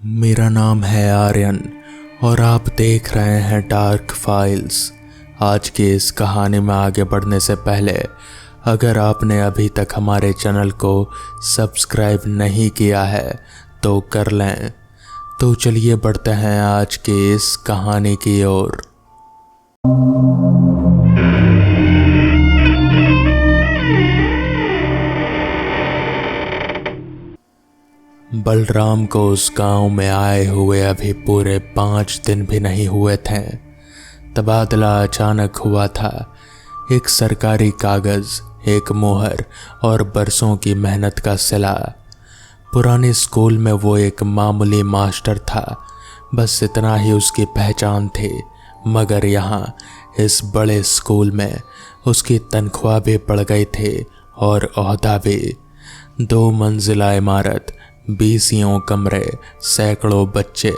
मेरा नाम है आर्यन और आप देख रहे हैं डार्क फाइल्स। आज की इस कहानी में आगे बढ़ने से पहले अगर आपने अभी तक हमारे चैनल को सब्सक्राइब नहीं किया है तो कर लें। तो चलिए बढ़ते हैं आज की इस कहानी की ओर। बलराम को उस गांव में आए हुए अभी पूरे 5 दिन भी नहीं हुए थे। तबादला अचानक हुआ था। एक सरकारी कागज, एक मोहर और बरसों की मेहनत का सिला। पुराने स्कूल में वो एक मामूली मास्टर था, बस इतना ही उसकी पहचान थी। मगर यहाँ इस बड़े स्कूल में उसकी तनख्वाह भी बढ़ गई थी और ओहदा भी। 2 मंजिला इमारत, 20 कमरे, सैकड़ों बच्चे।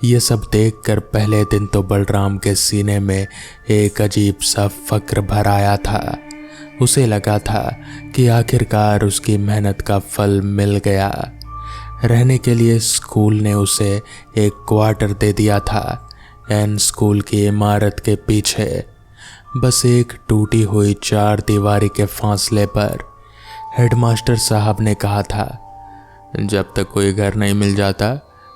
ये सब देखकर पहले दिन तो बलराम के सीने में एक अजीब सा फक्र भर आया था। उसे लगा था कि आखिरकार उसकी मेहनत का फल मिल गया। रहने के लिए स्कूल ने उसे एक क्वार्टर दे दिया था, एन स्कूल की इमारत के पीछे, बस एक टूटी हुई 4 दीवारी के फासले पर। हेडमास्टर साहब ने कहा था, जब तक कोई घर नहीं मिल जाता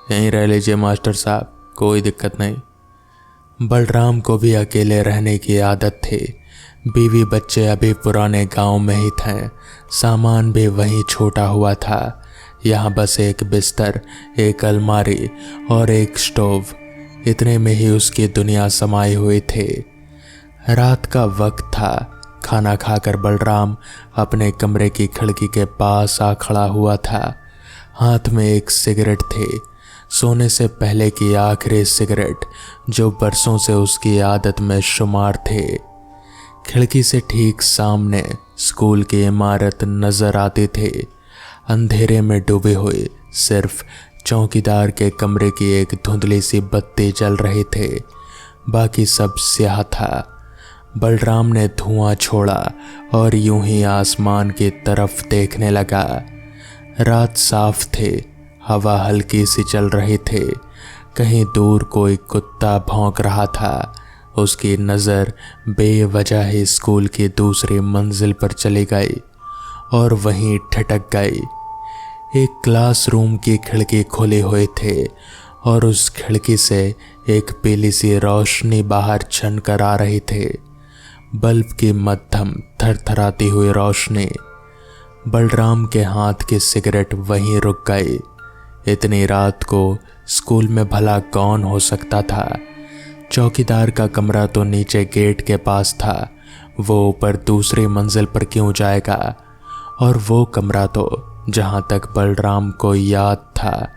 यहीं रह लीजिए मास्टर साहब, कोई दिक्कत नहीं। बलराम को भी अकेले रहने की आदत थी। बीवी बच्चे अभी पुराने गांव में ही थे, सामान भी वहीं छोटा हुआ था। यहाँ बस एक बिस्तर, एक अलमारी और एक स्टोव, इतने में ही उसकी दुनिया समाई हुई थी। रात का वक्त था। खाना खाकर बलराम अपने कमरे की खिड़की के पास आ खड़ा हुआ था। हाथ में एक सिगरेट थी, सोने से पहले की आखिरी सिगरेट, जो बरसों से उसकी आदत में शुमार थे। खिड़की से ठीक सामने स्कूल की इमारत नजर आती थी, अंधेरे में डूबी हुई। सिर्फ चौकीदार के कमरे की एक धुंधली सी बत्ती जल रही थी, बाकी सब स्याह था। बलराम ने धुआं छोड़ा और यूं ही आसमान की तरफ देखने लगा। रात साफ थी, हवा हल्की सी चल रही थी। कहीं दूर कोई कुत्ता भौंक रहा था। उसकी नज़र बेवजह ही स्कूल की दूसरी मंजिल पर चली गई और वहीं ठिठक गई। एक क्लासरूम की खिड़की खुली हुई थी और उस खिड़की से एक पीली सी रोशनी बाहर छन कर आ रही थी, बल्ब की मध्यम थरथराती हुई रोशनी। बलराम के हाथ की सिगरेट वहीं रुक गई। इतनी रात को स्कूल में भला कौन हो सकता था? चौकीदार का कमरा तो नीचे गेट के पास था, वो ऊपर दूसरी मंजिल पर क्यों जाएगा? और वो कमरा तो जहां तक बलराम को याद था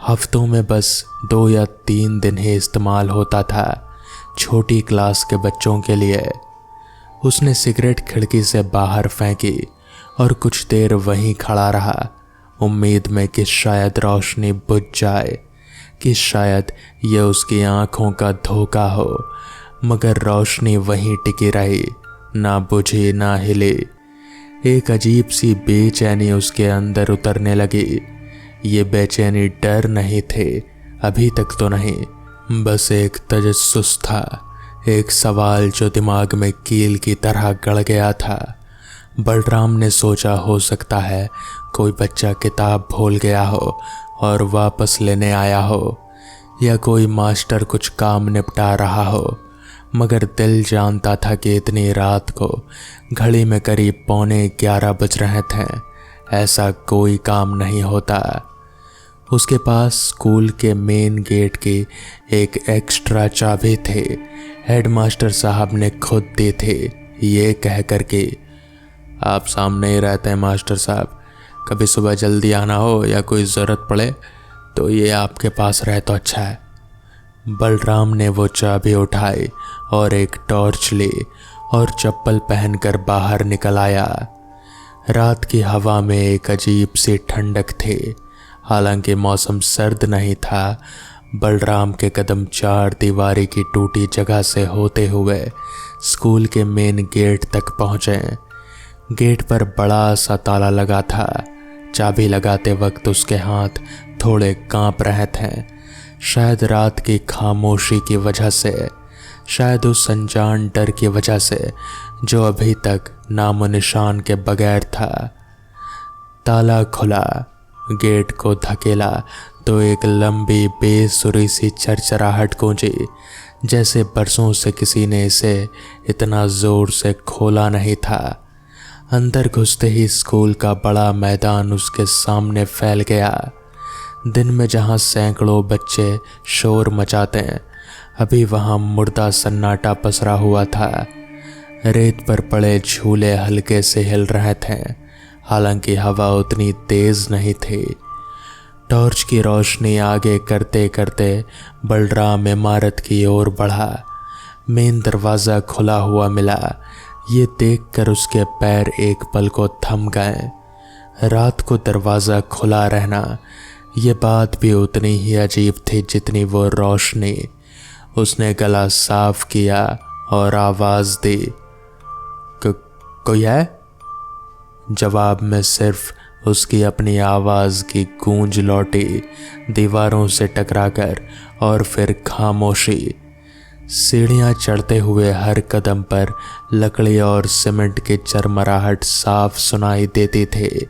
हफ्तों में बस 2 या 3 दिन ही इस्तेमाल होता था, छोटी क्लास के बच्चों के लिए। उसने सिगरेट खिड़की से बाहर फेंकी और कुछ देर वहीं खड़ा रहा, उम्मीद में कि शायद रोशनी बुझ जाए, कि शायद यह उसकी आंखों का धोखा हो। मगर रोशनी वहीं टिकी रही, ना बुझी ना हिली। एक अजीब सी बेचैनी उसके अंदर उतरने लगी। ये बेचैनी डर नहीं थे, अभी तक तो नहीं, बस एक तजस्सुस था, एक सवाल जो दिमाग में कील की तरह गड़ गया था। बलराम ने सोचा, हो सकता है कोई बच्चा किताब भूल गया हो और वापस लेने आया हो, या कोई मास्टर कुछ काम निपटा रहा हो। मगर दिल जानता था कि इतनी रात को घड़ी में करीब 11:15 बज रहे थे, ऐसा कोई काम नहीं होता। उसके पास स्कूल के मेन गेट की एक एक्स्ट्रा चाबी थी, हेडमास्टर साहब ने खुद दी थी, ये कह कर के, आप सामने ही रहते हैं मास्टर साहब, कभी सुबह जल्दी आना हो या कोई ज़रूरत पड़े तो ये आपके पास रहे तो अच्छा है। बलराम ने वो चाबी उठाई और एक टॉर्च ली और चप्पल पहनकर बाहर निकल आया। रात की हवा में एक अजीब सी ठंडक थी, हालांकि मौसम सर्द नहीं था। बलराम के कदम 4 दीवारी की टूटी जगह से होते हुए स्कूल के मेन गेट तक पहुँचे। गेट पर बड़ा सा ताला लगा था। चाबी लगाते वक्त उसके हाथ थोड़े कांप रहे थे। शायद रात की खामोशी की वजह से, शायद उस अनजान डर की वजह से जो अभी तक नामो निशान के बगैर था। ताला खुला, गेट को धकेला तो एक लंबी बेसुरी सी चरचराहट गूंजी, जैसे बरसों से किसी ने इसे इतना जोर से खोला नहीं था। अंदर घुसते ही स्कूल का बड़ा मैदान उसके सामने फैल गया। दिन में जहां सैकड़ों बच्चे शोर मचाते हैं, अभी वहां मुर्दा सन्नाटा पसरा हुआ था। रेत पर पड़े झूले हल्के से हिल रहे थे, हालांकि हवा उतनी तेज नहीं थी। टॉर्च की रोशनी आगे करते करते बलराम इमारत की ओर बढ़ा। मेन दरवाज़ा खुला हुआ मिला। ये देखकर उसके पैर एक पल को थम गए। रात को दरवाज़ा खुला रहना, ये बात भी उतनी ही अजीब थी जितनी वो रोशनी। उसने गला साफ किया और आवाज़ दी, कोई है? जवाब में सिर्फ उसकी अपनी आवाज़ की गूंज लौटी, दीवारों से टकराकर, और फिर खामोशी। सीढ़ियाँ चढ़ते हुए हर कदम पर लकड़ी और सीमेंट की चरमराहट साफ सुनाई देती थी।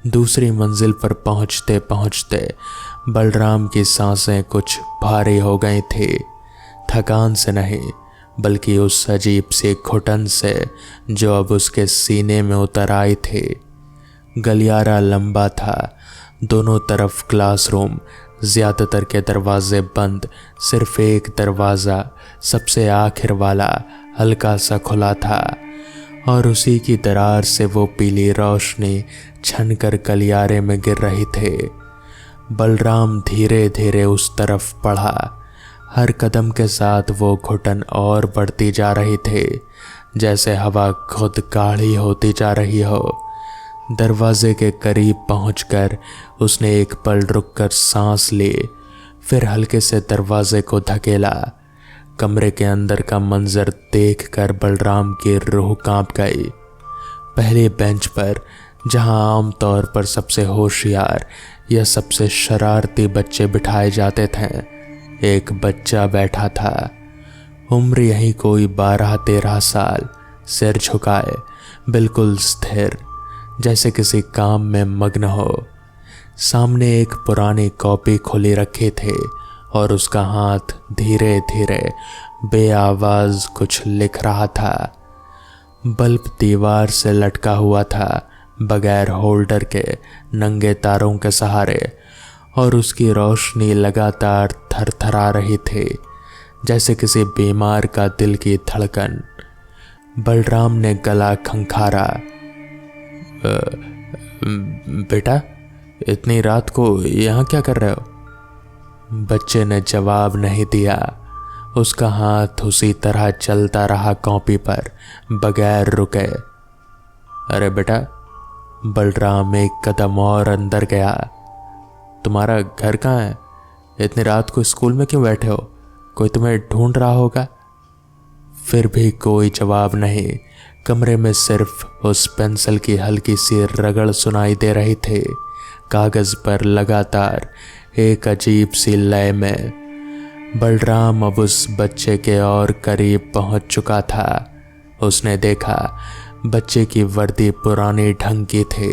दूसरी मंजिल पर पहुँचते पहुँचते बलराम की सांसें कुछ भारी हो गई थी। थकान से नहीं, बल्कि उस अजीब सी घुटन से जो अब उसके सीने में उतर आई थी। गलियारा लंबा था, दोनों तरफ क्लासरूम, ज़्यादातर के दरवाजे बंद। सिर्फ एक दरवाज़ा, सबसे आखिर वाला, हल्का सा खुला था, और उसी की दरार से वो पीली रोशनी छनकर गलियारे में गिर रही थी। बलराम धीरे धीरे उस तरफ बढ़ा। हर कदम के साथ वो घुटन और बढ़ती जा रही थी, जैसे हवा खुद गाढ़ी होती जा रही हो। दरवाजे के करीब पहुंचकर उसने एक पल रुककर सांस ली, फिर हल्के से दरवाजे को धकेला। कमरे के अंदर का मंजर देखकर बलराम की रूह कांप गई। पहले बेंच पर, जहां आमतौर पर सबसे होशियार या सबसे शरारती बच्चे बिठाए जाते थे, एक बच्चा बैठा था। उम्र यही कोई 12-13 साल, सिर झुकाए, बिल्कुल स्थिर, जैसे किसी काम में मग्न हो। सामने एक पुरानी कॉपी खुली रखी थी और उसका हाथ धीरे धीरे बेआवाज कुछ लिख रहा था। बल्ब दीवार से लटका हुआ था, बगैर होल्डर के, नंगे तारों के सहारे, और उसकी रोशनी लगातार थरथरा रही थी, जैसे किसी बीमार का दिल की धड़कन। बलराम ने गला खंखारा, बेटा, इतनी रात को यहाँ क्या कर रहे हो? बच्चे ने जवाब नहीं दिया। उसका हाथ उसी तरह चलता रहा कॉपी पर, बगैर रुके। अरे बेटा, बलराम एक कदम और अंदर गया। तुम्हारा घर कहाँ है? इतनी रात को स्कूल में क्यों बैठे हो? कोई तुम्हें ढूंढ रहा होगा। फिर भी कोई जवाब नहीं। कमरे में सिर्फ उस पेंसिल की हल्की सी रगड़ सुनाई दे रही थी, कागज पर लगातार एक अजीब सी लय में। बलराम अब उस बच्चे के और करीब पहुंच चुका था। उसने देखा, बच्चे की वर्दी पुरानी ढंग की थी,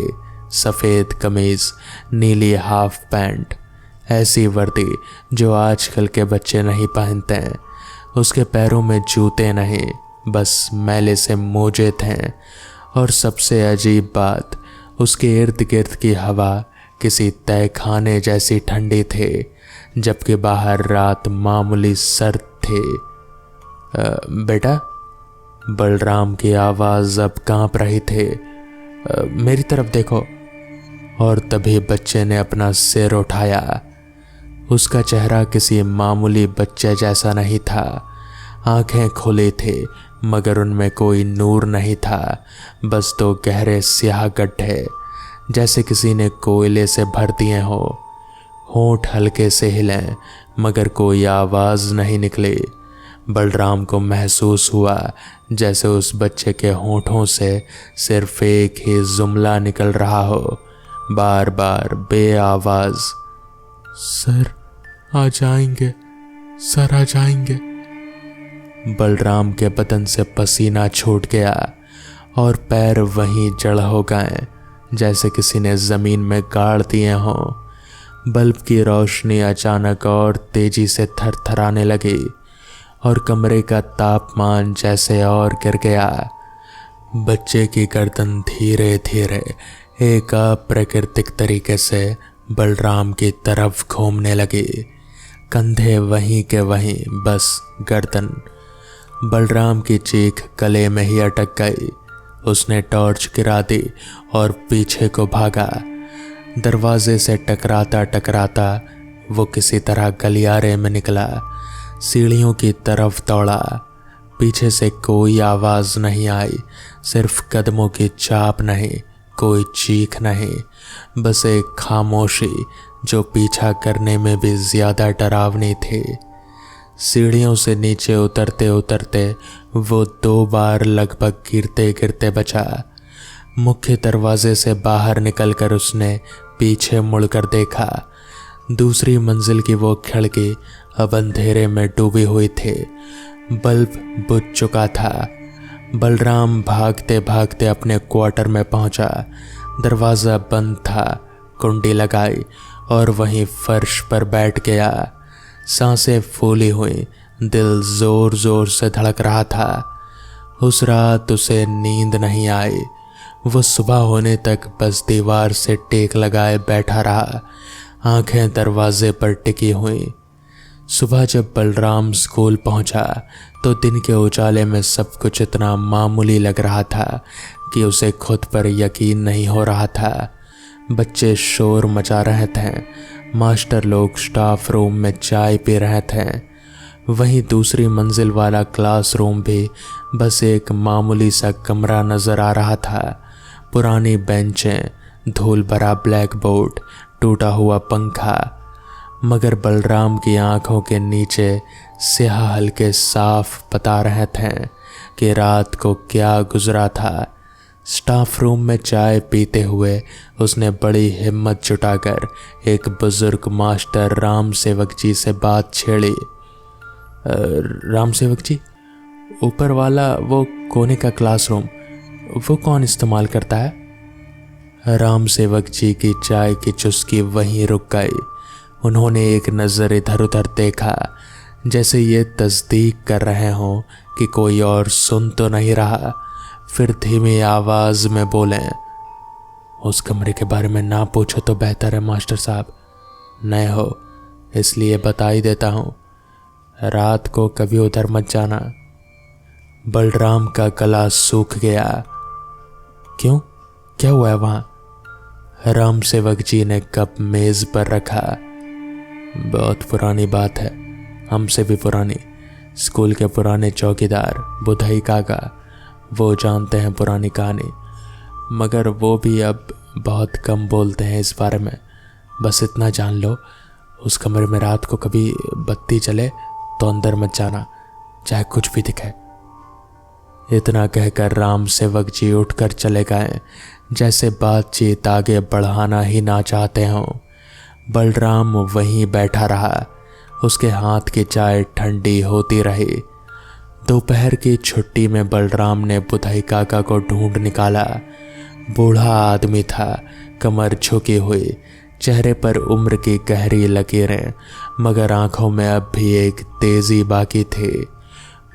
सफ़ेद कमीज, नीली हाफ पैंट, ऐसी वर्दी जो आजकल के बच्चे नहीं पहनते हैं। उसके पैरों में जूते नहीं, बस मैले से मोजे थे। और सबसे अजीब बात, उसके इर्द गिर्द की हवा किसी तहखाने जैसी ठंडी थी, जबकि बाहर रात मामूली सर्द थी। बेटा, बलराम की आवाज़ अब कांप रही थी, मेरी तरफ देखो। और तभी बच्चे ने अपना सिर उठाया। उसका चेहरा किसी मामूली बच्चे जैसा नहीं था। आंखें खुली थी, मगर उनमें कोई नूर नहीं था, बस दो गहरे स्याह गड्ढे, जैसे किसी ने कोयले से भर दिए हो। होंठ हल्के से हिले, मगर कोई आवाज़ नहीं निकली। बलराम को महसूस हुआ जैसे उस बच्चे के होंठों से सिर्फ एक ही जुमला निकल रहा हो, बार बार बेआवाज, सर आ जाएंगे, सर आ जाएंगे। बलराम के बदन से पसीना छूट गया और पैर वहीं जड़ हो गए जैसे किसी ने जमीन में गाड़ दिए हों। बल्ब की रोशनी अचानक और तेजी से थरथराने लगी और कमरे का तापमान जैसे और गिर गया। बच्चे की गर्दन धीरे धीरे एक अप्राकृतिक तरीके से बलराम की तरफ घूमने लगी। कंधे वहीं के वहीं, बस गर्दन। बलराम की चीख गले में ही अटक गई। उसने टॉर्च गिरा दी और पीछे को भागा। दरवाजे से टकराता टकराता वो किसी तरह गलियारे में निकला, सीढ़ियों की तरफ दौड़ा। पीछे से कोई आवाज नहीं आई, सिर्फ कदमों की चाप नहीं, कोई चीख नहीं, बस एक खामोशी जो पीछा करने में भी ज्यादा डरावनी थी। सीढ़ियों से नीचे उतरते उतरते वो 2 बार लगभग गिरते गिरते बचा। मुख्य दरवाजे से बाहर निकलकर उसने पीछे मुड़कर देखा। दूसरी मंजिल की वो खिड़की अब अंधेरे में डूबी हुई थी, बल्ब बुझ चुका था। बलराम भागते भागते अपने क्वार्टर में पहुंचा। दरवाज़ा बंद था। कुंडी लगाई और वहीं फर्श पर बैठ गया। सांसें फूली हुई, दिल जोर जोर से धड़क रहा था। उस रात उसे नींद नहीं आई। वो सुबह होने तक बस दीवार से टेक लगाए बैठा रहा, आंखें दरवाजे पर टिकी हुई। सुबह जब बलराम स्कूल पहुंचा तो दिन के उजाले में सब कुछ इतना मामूली लग रहा था कि उसे खुद पर यकीन नहीं हो रहा था। बच्चे शोर मचा रहे थे, मास्टर लोग स्टाफ रूम में चाय पी रहे थे। वहीं दूसरी मंजिल वाला क्लासरूम भी बस एक मामूली सा कमरा नजर आ रहा था। पुरानी बेंचें, धूल भरा ब्लैक बोर्ड, टूटा हुआ पंखा, मगर बलराम की आंखों के नीचे स्याह हल्के साफ बता रहे थे कि रात को क्या गुजरा था। स्टाफ रूम में चाय पीते हुए उसने बड़ी हिम्मत जुटाकर एक बुजुर्ग मास्टर राम सेवक जी से बात छेड़ी। राम सेवक जी, ऊपर वाला वो कोने का क्लासरूम वो कौन इस्तेमाल करता है? राम सेवक जी की चाय की चुस्की वहीं रुक गई। उन्होंने एक नज़र इधर उधर देखा, जैसे ये तस्दीक कर रहे हों कि कोई और सुन तो नहीं रहा। फिर धीमी आवाज में बोले, उस कमरे के बारे में ना पूछो तो बेहतर है मास्टर साहब। नए हो इसलिए बता ही देता हूँ, रात को कभी उधर मत जाना। बलराम का गला सूख गया। क्यों, क्या हुआ है वहां? राम सेवक जी ने कप मेज पर रखा। बहुत पुरानी बात है, हमसे भी पुरानी। स्कूल के पुराने चौकीदार बुधाई काका, वो जानते हैं पुरानी कहानी, मगर वो भी अब बहुत कम बोलते हैं इस बारे में। बस इतना जान लो, उस कमरे में रात को कभी बत्ती जले तो अंदर मत जाना, चाहे कुछ भी दिखे। इतना कहकर राम सेवक जी उठकर चले गए, जैसे बातचीत आगे बढ़ाना ही ना चाहते हों। बलराम वहीं बैठा रहा, उसके हाथ की चाय ठंडी होती रही। दोपहर की छुट्टी में बलराम ने बुधाई काका को ढूंढ निकाला। बूढ़ा आदमी था, कमर झुकी हुई, चेहरे पर उम्र की गहरी लकीरें, मगर आंखों में अब भी एक तेजी बाकी थी।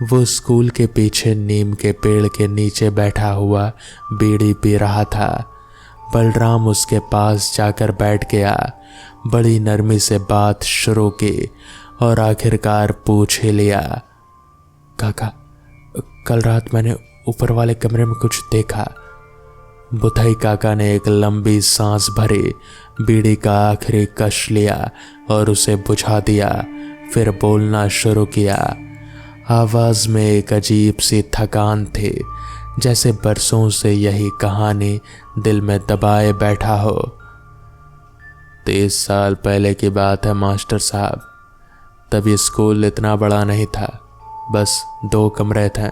वो स्कूल के पीछे नीम के पेड़ के नीचे बैठा हुआ बीड़ी पी रहा था। बलराम उसके पास जाकर बैठ गया, बड़ी नरमी से बात शुरू की और आखिरकार पूछ ही लिया, काका, कल रात मैंने ऊपर वाले कमरे में कुछ देखा। बुधाई काका ने एक लंबी सांस भरी, बीड़ी का आखिरी कश लिया और उसे बुझा दिया। फिर बोलना शुरू किया। आवाज में एक अजीब सी थकान थी, जैसे बरसों से यही कहानी दिल में दबाए बैठा हो। 30 साल पहले की बात है मास्टर साहब। तब स्कूल इतना बड़ा नहीं था, बस 2 कमरे थे।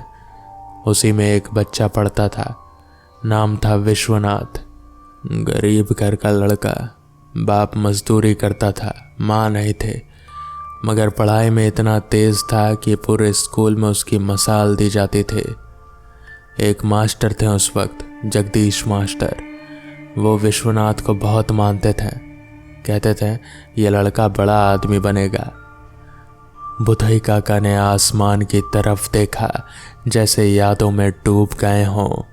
उसी में एक बच्चा पढ़ता था, नाम था विश्वनाथ। गरीब घर का लड़का, बाप मजदूरी करता था, माँ नहीं थे, मगर पढ़ाई में इतना तेज था कि पूरे स्कूल में उसकी मसाल दी जाती थी। एक मास्टर थे उस वक्त, जगदीश मास्टर। वो विश्वनाथ को बहुत मानते थे, कहते थे ये लड़का बड़ा आदमी बनेगा। बुधई काका ने आसमान की तरफ देखा, जैसे यादों में डूब गए हों।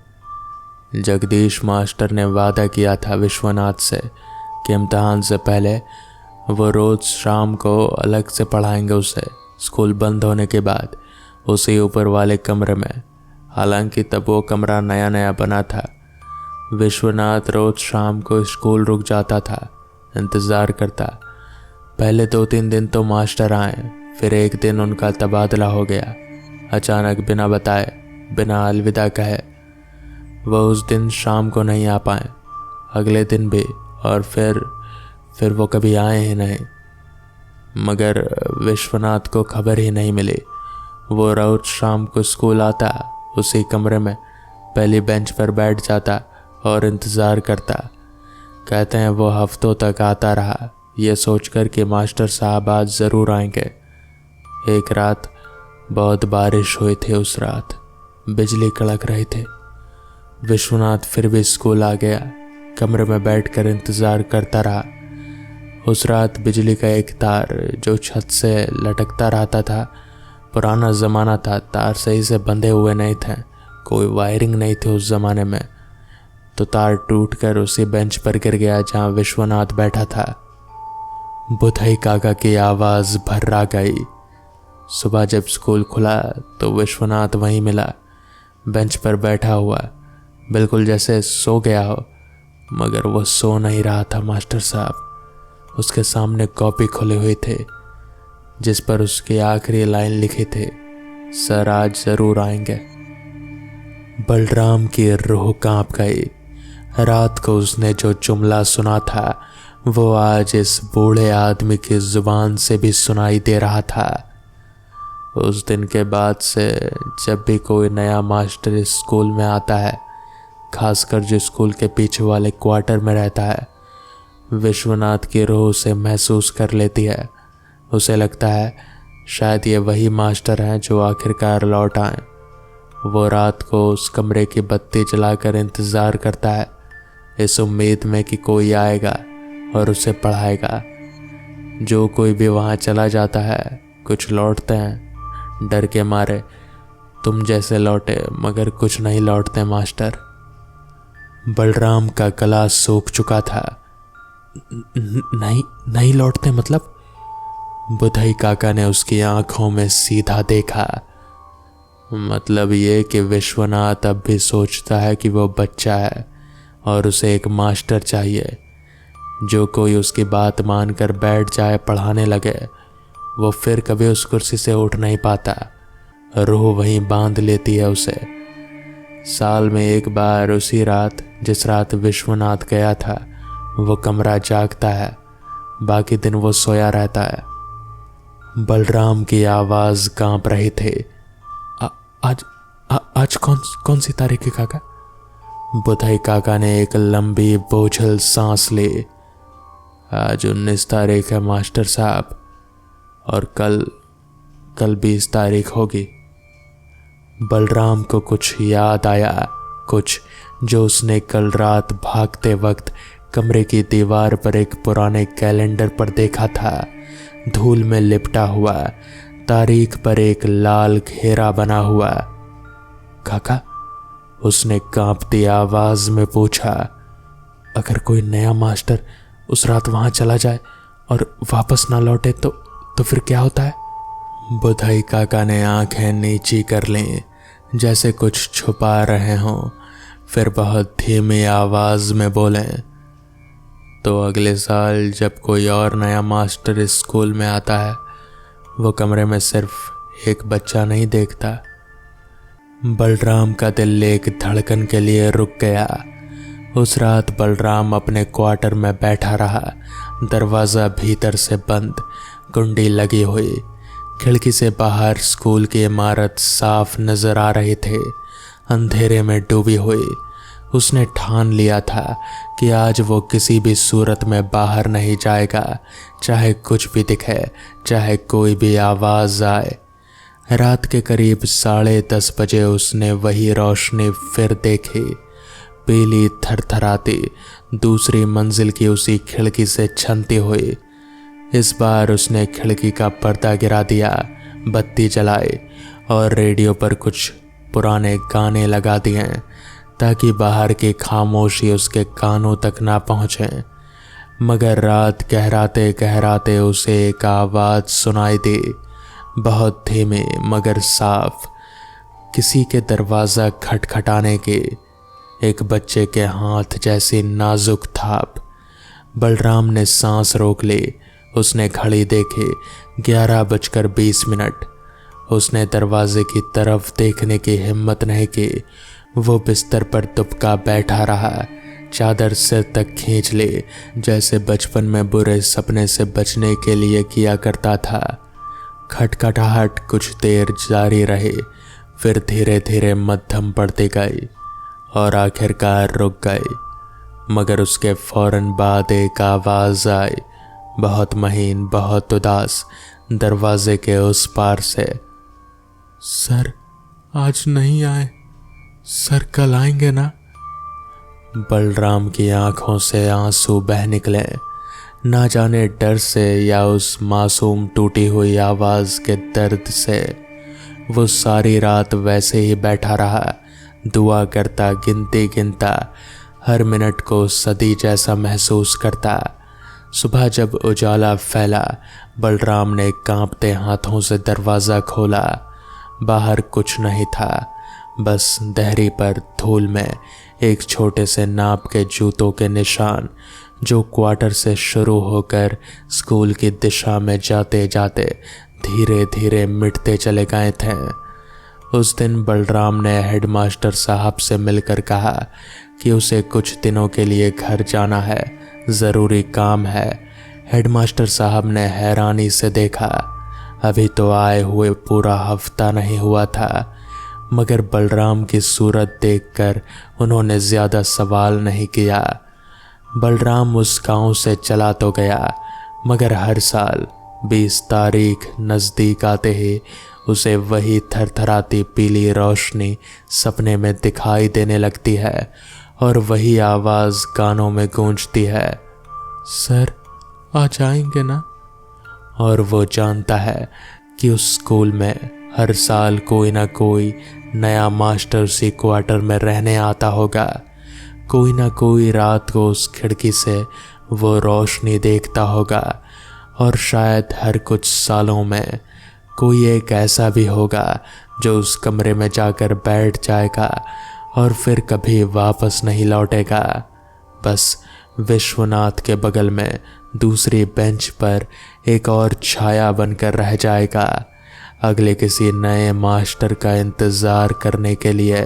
जगदीश मास्टर ने वादा किया था विश्वनाथ से कि इम्तिहान से पहले वो रोज़ शाम को अलग से पढ़ाएंगे उसे, स्कूल बंद होने के बाद उसी ऊपर वाले कमरे में। हालांकि तब वो कमरा नया नया बना था। विश्वनाथ रोज़ शाम को स्कूल रुक जाता था, इंतज़ार करता। पहले 2-3 दिन तो मास्टर आए, फिर एक दिन उनका तबादला हो गया अचानक, बिना बताए, बिना अलविदा कहे। वह उस दिन शाम को नहीं आ पाए, अगले दिन भी, और फिर वो कभी आए ही नहीं। मगर विश्वनाथ को खबर ही नहीं मिली। वो रोज शाम को स्कूल आता, उसी कमरे में पहली बेंच पर बैठ जाता और इंतज़ार करता। कहते हैं वो हफ्तों तक आता रहा, ये सोचकर कि मास्टर साहब आज ज़रूर आएंगे। एक रात बहुत बारिश हुई थी। उस रात बिजली कड़क रही थी। विश्वनाथ फिर भी स्कूल आ गया, कमरे में बैठकर इंतज़ार करता रहा। उस रात बिजली का एक तार जो छत से लटकता रहता था, पुराना ज़माना था, तार सही से बंधे हुए नहीं थे, कोई वायरिंग नहीं थी उस ज़माने में, तो तार टूटकर उसी बेंच पर गिर गया जहाँ विश्वनाथ बैठा था। बुधई काका की आवाज़ भर्रा गई। सुबह जब स्कूल खुला तो विश्वनाथ वहीं मिला, बेंच पर बैठा हुआ, बिल्कुल जैसे सो गया हो। मगर वो सो नहीं रहा था मास्टर साहब। उसके सामने कॉपी खुली हुई थी जिस पर उसकी आखिरी लाइन लिखी थी, सर आज ज़रूर आएंगे। बलराम की रूह कांप गई। रात को उसने जो जुमला सुना था वो आज इस बूढ़े आदमी की जुबान से भी सुनाई दे रहा था। उस दिन के बाद से जब भी कोई नया मास्टर इस स्कूल में आता है, खासकर जो स्कूल के पीछे वाले क्वार्टर में रहता है, विश्वनाथ की रूह उसे महसूस कर लेती है। उसे लगता है शायद ये वही मास्टर हैं जो आखिरकार लौट आए। वो रात को उस कमरे की बत्ती जलाकर इंतज़ार करता है, इस उम्मीद में कि कोई आएगा और उसे पढ़ाएगा। जो कोई भी वहाँ चला जाता है, कुछ लौटते हैं डर के मारे, तुम जैसे लौटे, मगर कुछ नहीं लौटते मास्टर। बलराम का गला सूख चुका था। नहीं लौटते मतलब? बुधई काका ने उसकी आंखों में सीधा देखा। मतलब ये कि विश्वनाथ अब भी सोचता है कि वो बच्चा है और उसे एक मास्टर चाहिए। जो कोई उसकी बात मानकर बैठ जाए पढ़ाने लगे, वो फिर कभी उस कुर्सी से उठ नहीं पाता। रूह वहीं बांध लेती है उसे। साल में एक बार, उसी रात जिस रात विश्वनाथ गया था, वो कमरा जागता है, बाकी दिन वो सोया रहता है। बलराम की आवाज़ कांप रही थी। आज कौन सी तारीख है काका? बुधई काका ने एक लंबी बोझल सांस ली। आज 19 तारीख है मास्टर साहब, और कल 20 तारीख होगी। बलराम को कुछ याद आया, कुछ जो उसने कल रात भागते वक्त कमरे की दीवार पर एक पुराने कैलेंडर पर देखा था। धूल में लिपटा हुआ, तारीख पर एक लाल घेरा बना हुआ। काका, उसने कांपती आवाज में पूछा, अगर कोई नया मास्टर उस रात वहां चला जाए और वापस ना लौटे तो फिर क्या होता है? बुधई काका ने आंखें नीची कर लीं, जैसे कुछ छुपा रहे हों, फिर बहुत धीमी आवाज में बोले, तो अगले साल जब कोई और नया मास्टर इस स्कूल में आता है, वो कमरे में सिर्फ एक बच्चा नहीं देखता। बलराम का दिल एक धड़कन के लिए रुक गया। उस रात बलराम अपने क्वार्टर में बैठा रहा, दरवाज़ा भीतर से बंद, कुंडी लगी हुई। खिड़की से बाहर स्कूल की इमारत साफ नजर आ रही थी, अंधेरे में डूबी हुई। उसने ठान लिया था कि आज वो किसी भी सूरत में बाहर नहीं जाएगा, चाहे कुछ भी दिखे, चाहे कोई भी आवाज़ आए। रात के करीब 10:30 बजे उसने वही रोशनी फिर देखी, पीली थरथराती, दूसरी मंजिल की उसी खिड़की से छनती हुई। इस बार उसने खिड़की का पर्दा गिरा दिया, बत्ती जलाई और रेडियो पर कुछ पुराने गाने लगा दिए ताकि बाहर की खामोशी उसके कानों तक ना पहुँचे। मगर रात गहराते गहराते उसे एक आवाज़ सुनाई दी, बहुत धीमी मगर साफ, किसी के दरवाज़ा खटखटाने की, एक बच्चे के हाथ जैसी नाजुक थाप। बलराम ने सांस रोक ली। उसने घड़ी देखी, 11:20। उसने दरवाजे की तरफ देखने की हिम्मत नहीं की। वो बिस्तर पर दुबका बैठा रहा, चादर सिर तक खींच ली, जैसे बचपन में बुरे सपने से बचने के लिए किया करता था। खटखटाहट कुछ देर जारी रही, फिर धीरे धीरे मध्यम पड़ती गई और आखिरकार रुक गई। मगर उसके फौरन बाद एक आवाज़ आई, बहुत महीन, बहुत उदास, दरवाजे के उस पार से। सर आज नहीं आए, सर कल आएंगे ना? बलराम की आंखों से आंसू बह निकले, ना जाने डर से या उस मासूम टूटी हुई आवाज़ के दर्द से। वो सारी रात वैसे ही बैठा रहा, दुआ करता, गिनती गिनता, हर मिनट को सदी जैसा महसूस करता। सुबह जब उजाला फैला, बलराम ने कांपते हाथों से दरवाज़ा खोला। बाहर कुछ नहीं था, बस दहरी पर धूल में एक छोटे से नाप के जूतों के निशान, जो क्वार्टर से शुरू होकर स्कूल की दिशा में जाते जाते धीरे धीरे मिटते चले गए थे। उस दिन बलराम ने हेडमास्टर साहब से मिलकर कहा कि उसे कुछ दिनों के लिए घर जाना है, ज़रूरी काम है। हेडमास्टर साहब ने हैरानी से देखा, अभी तो आए हुए पूरा हफ्ता नहीं हुआ था। मगर बलराम की सूरत देखकर उन्होंने ज़्यादा सवाल नहीं किया। बलराम उस गांव से चला तो गया, मगर हर साल 20 तारीख नज़दीक आते ही उसे वही थरथराती पीली रोशनी सपने में दिखाई देने लगती है और वही आवाज़ कानों में गूंजती है, सर आ जाएंगे ना? और वो जानता है कि उस स्कूल में हर साल कोई ना कोई नया मास्टर उसी क्वार्टर में रहने आता होगा। कोई ना कोई रात को उस खिड़की से वो रोशनी देखता होगा और शायद हर कुछ सालों में कोई एक ऐसा भी होगा जो उस कमरे में जाकर बैठ जाएगा और फिर कभी वापस नहीं लौटेगा। बस विश्वनाथ के बगल में दूसरी बेंच पर एक और छाया बनकर रह जाएगा, अगले किसी नए मास्टर का इंतज़ार करने के लिए।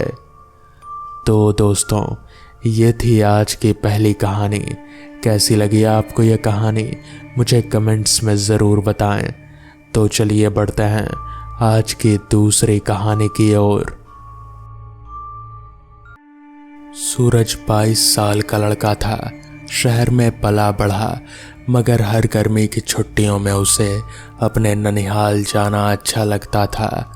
तो दोस्तों, ये थी आज की पहली कहानी। कैसी लगी आपको ये कहानी, मुझे कमेंट्स में ज़रूर बताएं। तो चलिए बढ़ते हैं आज की दूसरी कहानी की ओर। सूरज 22 साल का लड़का था, शहर में पला बढ़ा, मगर हर गर्मी की छुट्टियों में उसे अपने ननिहाल जाना अच्छा लगता था।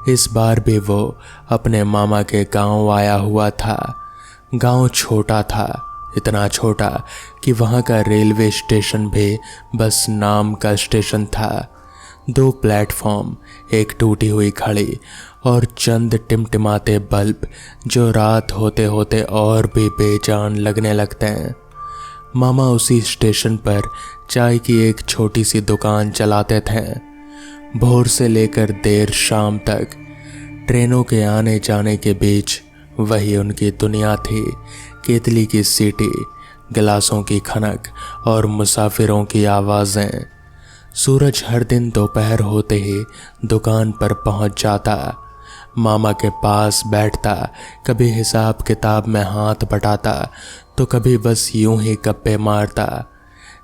इस बार भी वो अपने मामा के गांव आया हुआ था। गांव छोटा था, इतना छोटा कि वहाँ का रेलवे स्टेशन भी बस नाम का स्टेशन था। 2 प्लेटफॉर्म, एक टूटी हुई घड़ी और चंद टिमटिमाते बल्ब जो रात होते होते और भी बेजान लगने लगते हैं। मामा उसी स्टेशन पर चाय की एक छोटी सी दुकान चलाते थे। भोर से लेकर देर शाम तक ट्रेनों के आने जाने के बीच वही उनकी दुनिया थी। केतली की सीटी, गिलासों की खनक और मुसाफिरों की आवाज़ें। सूरज हर दिन दोपहर होते ही दुकान पर पहुंच जाता, मामा के पास बैठता, कभी हिसाब किताब में हाथ बटाता तो कभी बस यूं ही गप्पे मारता।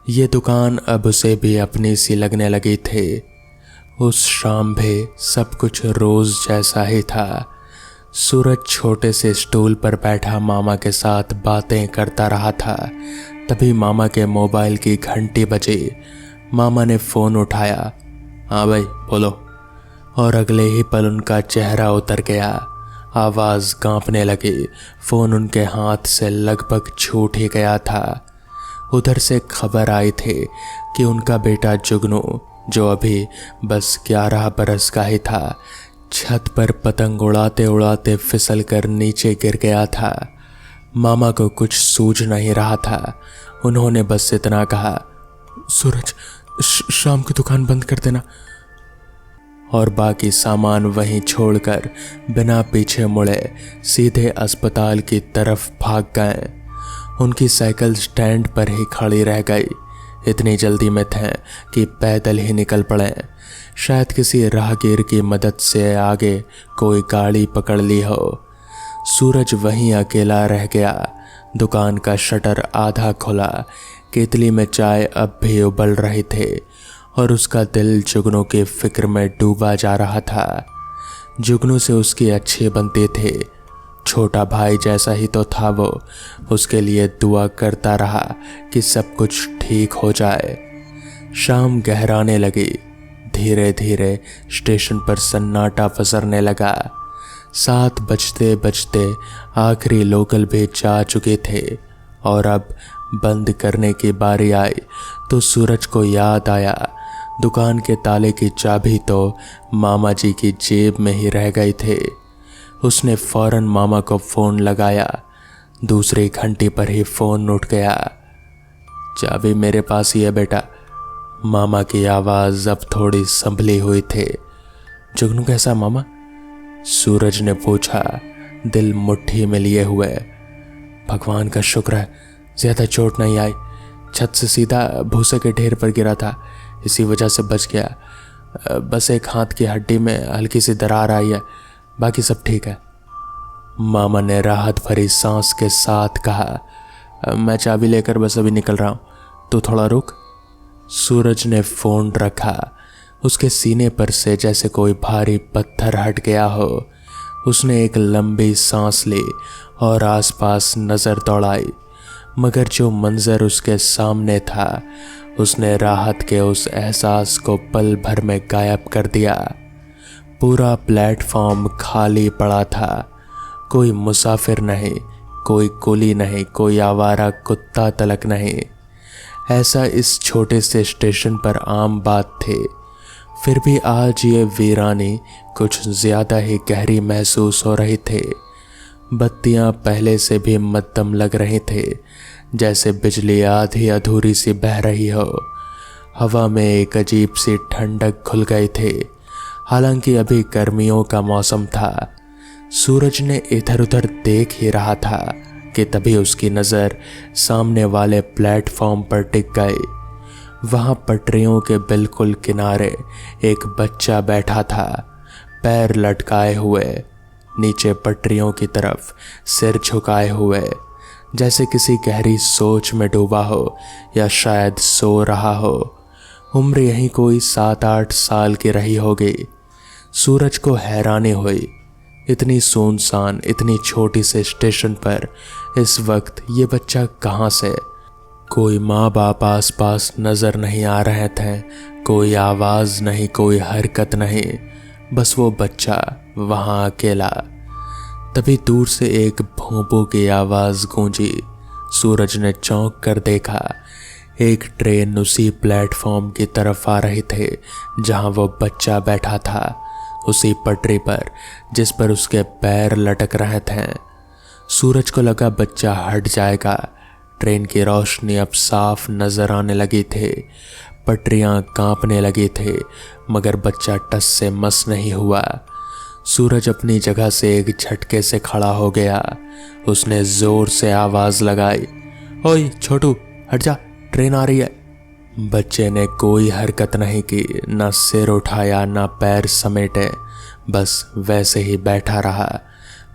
ये दुकान अब उसे भी अपनी सी लगने लगी थी। उस शाम भी सब कुछ रोज़ जैसा ही था। सूरज छोटे से स्टूल पर बैठा मामा के साथ बातें करता रहा था। तभी मामा के मोबाइल की घंटी बजी। मामा ने फ़ोन उठाया। हाँ भाई बोलो। और अगले ही पल उनका चेहरा उतर गया, आवाज़ कांपने लगी। फ़ोन उनके हाथ से लगभग छूट ही गया था। उधर से खबर आई थी कि उनका बेटा जुगनू, जो अभी बस 11 बरस का ही था, छत पर पतंग उड़ाते उड़ाते फिसल कर नीचे गिर गया था। मामा को कुछ सूझ नहीं रहा था। उन्होंने बस इतना कहा, सूरज शाम की दुकान बंद कर देना, और बाकी सामान वहीं छोड़कर बिना पीछे मुड़े सीधे अस्पताल की तरफ भाग गए। उनकी साइकिल स्टैंड पर ही खड़ी रह गई। इतनी जल्दी में थे कि पैदल ही निकल पड़े। शायद किसी राहगीर की मदद से आगे कोई गाड़ी पकड़ ली हो। सूरज वहीं अकेला रह गया। दुकान का शटर आधा खुला। केतली में चाय अब भी उबल रही थी और उसका दिल जुगनू की फिक्र में डूबा जा रहा था। जुगनू से उसकी अच्छी बनती थी। छोटा भाई जैसा ही तो था वो। उसके लिए दुआ करता रहा कि सब कुछ ठीक हो जाए। शाम गहराने लगी। धीरे धीरे स्टेशन पर सन्नाटा पसरने लगा। 7 बजते बजते आखिरी लोकल भी जा चुके थे और अब बंद करने की बारी आई तो सूरज को याद आया, दुकान के ताले की चाबी तो मामा जी की जेब में ही रह गई थी। उसने फौरन मामा को फ़ोन लगाया। दूसरी घंटी पर ही फ़ोन उठ गया। चाबी मेरे पास ही है बेटा। मामा की आवाज़ अब थोड़ी संभली हुई थी। जुगनू कैसा मामा? सूरज ने पूछा, दिल मुट्ठी में लिए हुए। भगवान का शुक्र है ज़्यादा चोट नहीं आई। छत से सीधा भूसे के ढेर पर गिरा था, इसी वजह से बच गया। बस एक हाथ की हड्डी में हल्की सी दरार आई है, बाकी सब ठीक है। मामा ने राहत भरी सांस के साथ कहा, मैं चाबी लेकर बस अभी निकल रहा हूँ, तू थोड़ा रुक। सूरज ने फ़ोन रखा। उसके सीने पर से जैसे कोई भारी पत्थर हट गया हो। उसने एक लंबी सांस ली और आसपास नज़र दौड़ाई, मगर जो मंजर उसके सामने था उसने राहत के उस एहसास को पल भर में गायब कर दिया। पूरा प्लेटफॉर्म खाली पड़ा था। कोई मुसाफिर नहीं, कोई कुली नहीं, कोई आवारा कुत्ता तलक नहीं। ऐसा इस छोटे से स्टेशन पर आम बात थी। फिर भी आज ये वीरानी कुछ ज़्यादा ही गहरी महसूस हो रही थी। बत्तियां पहले से भी मद्दम लग रही थी, जैसे बिजली आधी अधूरी सी बह रही हो। हवा में एक अजीब सी ठंडक घुल गई थी। हालांकि अभी गर्मियों का मौसम था। सूरज ने इधर उधर देख ही रहा था कि तभी उसकी नज़र सामने वाले प्लेटफॉर्म पर टिक गई। वहाँ पटरियों के बिल्कुल किनारे एक बच्चा बैठा था, पैर लटकाए हुए, नीचे पटरियों की तरफ सिर झुकाए हुए, जैसे किसी गहरी सोच में डूबा हो या शायद सो रहा हो। उम्र यहीं कोई 7-8 साल की रही होगी। सूरज को हैरानी हुई, इतनी सुनसान, इतनी छोटी से स्टेशन पर इस वक्त ये बच्चा कहाँ से? कोई माँ बाप आसपास नज़र नहीं आ रहे थे, कोई आवाज़ नहीं, कोई हरकत नहीं, बस वो बच्चा वहाँ अकेला। तभी दूर से एक भोंपू की आवाज़ गूंजी। सूरज ने चौंक कर देखा, एक ट्रेन उसी प्लेटफॉर्म की तरफ आ रही थी जहाँ वो बच्चा बैठा था, उसी पटरी पर जिस पर उसके पैर लटक रहे थे। सूरज को लगा बच्चा हट जाएगा। ट्रेन की रोशनी अब साफ नजर आने लगी थी। पटरियां कांपने लगी थी, मगर बच्चा टस से मस नहीं हुआ। सूरज अपनी जगह से एक झटके से खड़ा हो गया। उसने जोर से आवाज लगाई, ओए छोटू हट जा, ट्रेन आ रही है। बच्चे ने कोई हरकत नहीं की, ना सिर उठाया, ना पैर समेटे, बस वैसे ही बैठा रहा,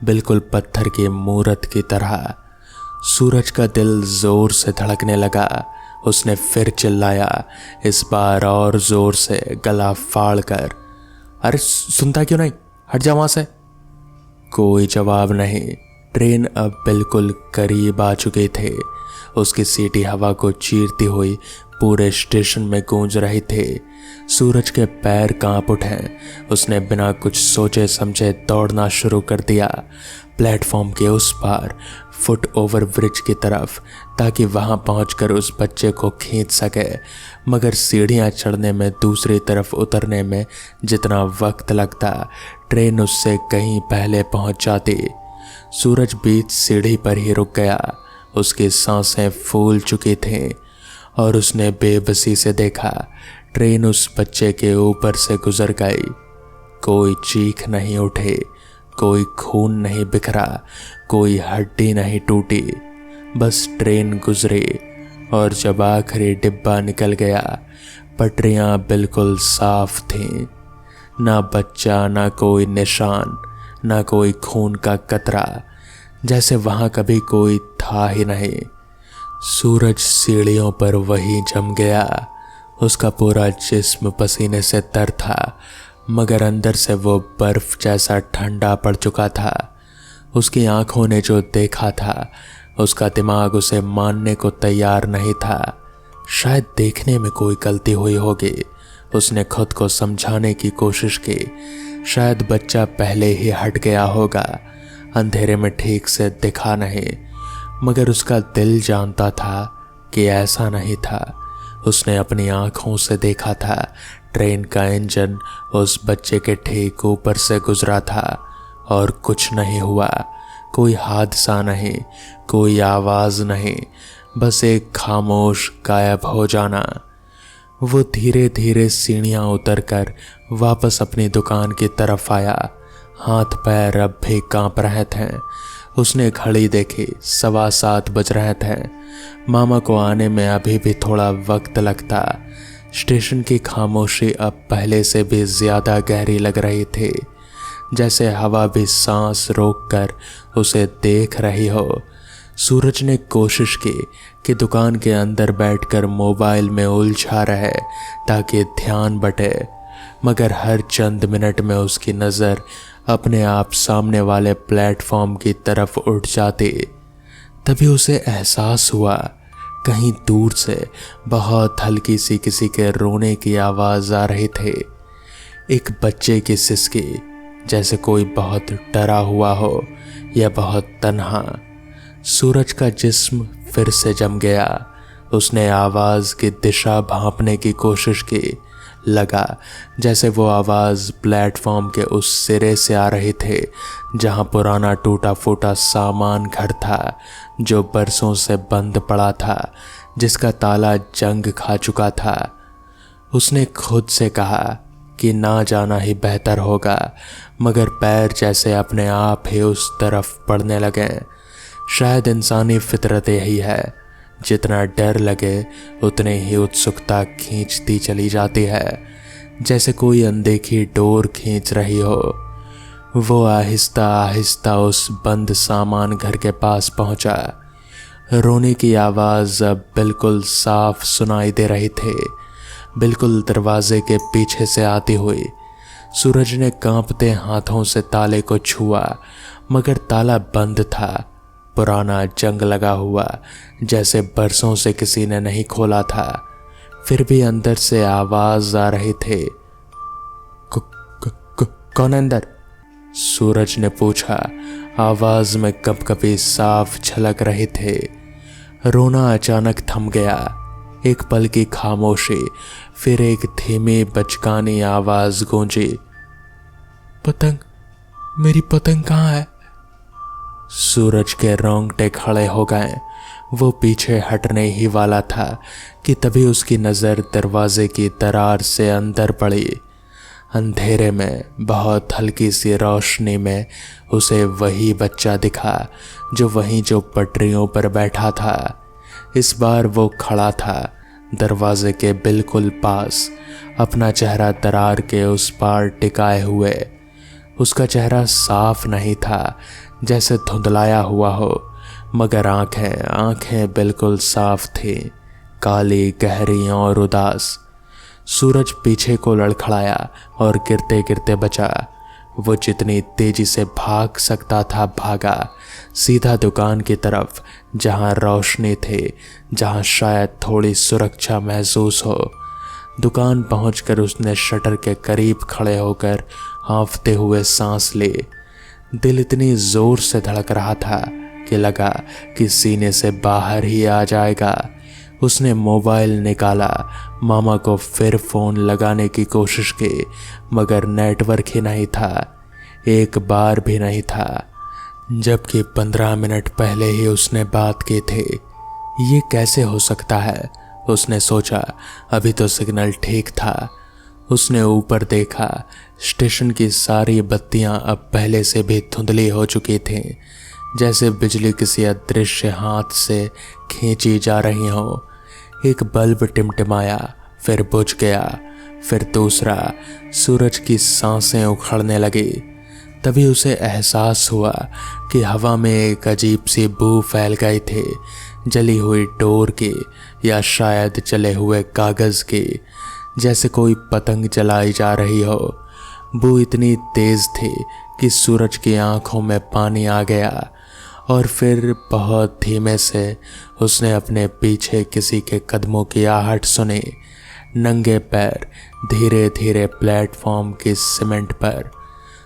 बिल्कुल पत्थर की मूरत की तरह। सूरज का दिल जोर से धड़कने लगा। उसने फिर चिल्लाया, इस बार और जोर से, गला फाड़ कर, अरे सुनता क्यों नहीं, हट जा वहां से। कोई जवाब नहीं। ट्रेन अब बिल्कुल करीब आ चुके थे। उसकी सीटी हवा को चीरती हुई पूरे स्टेशन में गूंज रही थी। सूरज के पैर कांप उठे। उसने बिना कुछ सोचे समझे दौड़ना शुरू कर दिया, प्लेटफॉर्म के उस पार, फुट ओवर ब्रिज की तरफ, ताकि वहां पहुंचकर उस बच्चे को खींच सके। मगर सीढ़ियां चढ़ने में, दूसरी तरफ उतरने में जितना वक्त लगता, ट्रेन उससे कहीं पहले पहुंच जाती। सूरज बीच सीढ़ी पर ही रुक गया। उसकी सांसें फूल चुकी थीं और उसने बेबसी से देखा ट्रेन उस बच्चे के ऊपर से गुजर गई। कोई चीख नहीं उठी, कोई खून नहीं बिखरा, कोई हड्डी नहीं टूटी। बस ट्रेन गुजरी और जब आखिरी डिब्बा निकल गया, पटरियां बिल्कुल साफ थीं। ना बच्चा, ना कोई निशान, ना कोई खून का कतरा, जैसे वहां कभी कोई था ही नहीं। सूरज सीढ़ियों पर वही जम गया। उसका पूरा जिस्म पसीने से तर था, मगर अंदर से वो बर्फ जैसा ठंडा पड़ चुका था। उसकी आंखों ने जो देखा था, उसका दिमाग उसे मानने को तैयार नहीं था। शायद देखने में कोई गलती हुई होगी। उसने खुद को समझाने की कोशिश की। शायद बच्चा पहले ही हट गया होगा, अंधेरे में ठीक से दिखा नहीं। मगर उसका दिल जानता था कि ऐसा नहीं था। उसने अपनी आंखों से देखा था ट्रेन का इंजन उस बच्चे के ठीक ऊपर से गुजरा था और कुछ नहीं हुआ। कोई हादसा नहीं, कोई आवाज नहीं, बस एक खामोश गायब हो जाना। वो धीरे धीरे सीढ़ियां उतरकर वापस अपनी दुकान की तरफ आया। हाथ पैर अब भी कांप रहे थे। उसने घड़ी देखी, 7:15 बज रहे थे। मामा को आने में अभी भी थोड़ा वक्त लगता। स्टेशन की खामोशी अब पहले से भी ज्यादा गहरी लग रही थी, जैसे हवा भी सांस रोककर उसे देख रही हो। सूरज ने कोशिश की कि दुकान के अंदर बैठकर मोबाइल में उलझा रहे ताकि ध्यान बटे, मगर हर चंद मिनट में उसकी नज़र अपने आप सामने वाले प्लेटफॉर्म की तरफ उठ जाती। तभी उसे एहसास हुआ कहीं दूर से बहुत हल्की सी किसी के रोने की आवाज़ आ रही थी। एक बच्चे की सिसकी, जैसे कोई बहुत डरा हुआ हो या बहुत तन्हा। सूरज का जिस्म फिर से जम गया। उसने आवाज़ की दिशा भांपने की कोशिश की। लगा जैसे वो आवाज़ प्लेटफॉर्म के उस सिरे से आ रही थी जहां पुराना टूटा फूटा सामान घर था, जो बरसों से बंद पड़ा था, जिसका ताला जंग खा चुका था। उसने खुद से कहा कि ना जाना ही बेहतर होगा, मगर पैर जैसे अपने आप ही उस तरफ पड़ने लगे। शायद इंसानी फितरत यही है, जितना डर लगे उतने ही उत्सुकता खींचती चली जाती है, जैसे कोई अनदेखी डोर खींच रही हो। वो आहिस्ता आहिस्ता उस बंद सामान घर के पास पहुंचा। रोने की आवाज़ अब बिल्कुल साफ सुनाई दे रही थी, बिल्कुल दरवाजे के पीछे से आती हुई। सूरज ने कांपते हाथों से ताले को छुआ, मगर ताला बंद था, पुराना जंग लगा हुआ, जैसे बरसों से किसी ने नहीं खोला था। फिर भी अंदर से आवाज आ रही थी। कौन अंदर? सूरज ने पूछा। आवाज में कपकपी साफ झलक रही थी। रोना अचानक थम गया। एक पल की खामोशी, फिर एक धीमी बचकानी आवाज गूंजी। पतंग, मेरी पतंग कहाँ है? सूरज के रोंगटे खड़े हो गए। वो पीछे हटने ही वाला था कि तभी उसकी नज़र दरवाजे की दरार से अंदर पड़ी। अंधेरे में, बहुत हल्की सी रोशनी में उसे वही बच्चा दिखा जो पटरियों पर बैठा था। इस बार वो खड़ा था दरवाजे के बिल्कुल पास, अपना चेहरा दरार के उस पार टिकाए हुए। उसका चेहरा साफ नहीं था, जैसे धुंधलाया हुआ हो, मगर आंखें बिल्कुल साफ थी, काली, गहरी और उदास। सूरज पीछे को लड़खड़ाया और गिरते गिरते बचा। वो जितनी तेजी से भाग सकता था भागा, सीधा दुकान की तरफ, जहां रोशनी थी, जहां शायद थोड़ी सुरक्षा महसूस हो। दुकान पहुंचकर उसने शटर के करीब खड़े होकर हांफते हुए सांस ली। दिल इतनी जोर से धड़क रहा था कि लगा कि सीने से बाहर ही आ जाएगा। उसने मोबाइल निकाला, मामा को फिर फोन लगाने की कोशिश की, मगर नेटवर्क ही नहीं था, एक बार भी नहीं था, जबकि 15 मिनट पहले ही उसने बात की थी। ये कैसे हो सकता है, उसने सोचा। अभी तो सिग्नल ठीक था। उसने ऊपर देखा, स्टेशन की सारी बत्तियां अब पहले से भी धुंधली हो चुकी थीं, जैसे बिजली किसी अदृश्य हाथ से खींची जा रही हो। एक बल्ब टिमटिमाया, फिर बुझ गया, फिर दूसरा। सूरज की सांसें उखड़ने लगी। तभी उसे एहसास हुआ कि हवा में एक अजीब सी बू फैल गई थी, जली हुई डोर की या शायद जले हुए कागज की, जैसे कोई पतंग जलाई जा रही हो। बू इतनी तेज थी कि सूरज की आंखों में पानी आ गया, और फिर बहुत धीमे से उसने अपने पीछे किसी के कदमों की आहट सुनी। नंगे पैर धीरे धीरे प्लेटफॉर्म की सीमेंट पर।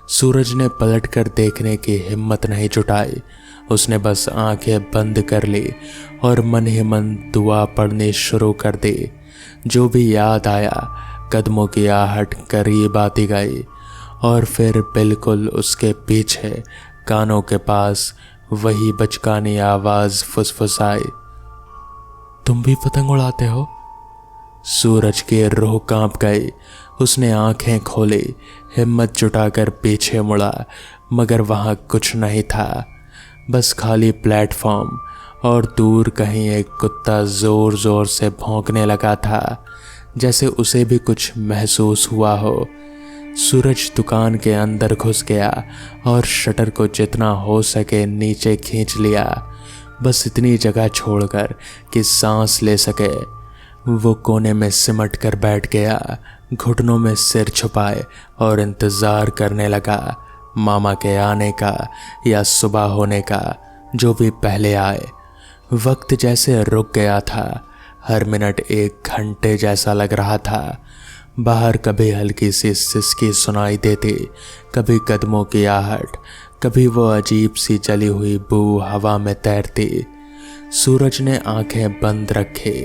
सूरज ने पलटकर देखने की हिम्मत नहीं जुटाई। उसने बस आंखें बंद कर ली और मन ही मन दुआ पढ़नी शुरू कर दी। जो भी याद आया, कदमों की आहट करीब आती गई, और फिर बिल्कुल उसके पीछे कानों के पास वही बचकानी आवाज फुसफुसाई, तुम भी पतंग उड़ाते हो? सूरज की रूह कांप गई। उसने आंखें खोली, हिम्मत जुटाकर पीछे मुड़ा, मगर वहां कुछ नहीं था, बस खाली प्लेटफॉर्म, और दूर कहीं एक कुत्ता जोर जोर से भौंकने लगा था, जैसे उसे भी कुछ महसूस हुआ हो। सूरज दुकान के अंदर घुस गया और शटर को जितना हो सके नीचे खींच लिया, बस इतनी जगह छोड़कर कि सांस ले सके। वो कोने में सिमट कर बैठ गया, घुटनों में सिर छुपाए, और इंतजार करने लगा, मामा के आने का या सुबह होने का, जो भी पहले आए। वक्त जैसे रुक गया था, हर मिनट एक घंटे जैसा लग रहा था। बाहर कभी हल्की सी सिसकी सुनाई देती, कभी कदमों की आहट, कभी वो अजीब सी जली हुई बू हवा में तैरती। सूरज ने आंखें बंद रखी,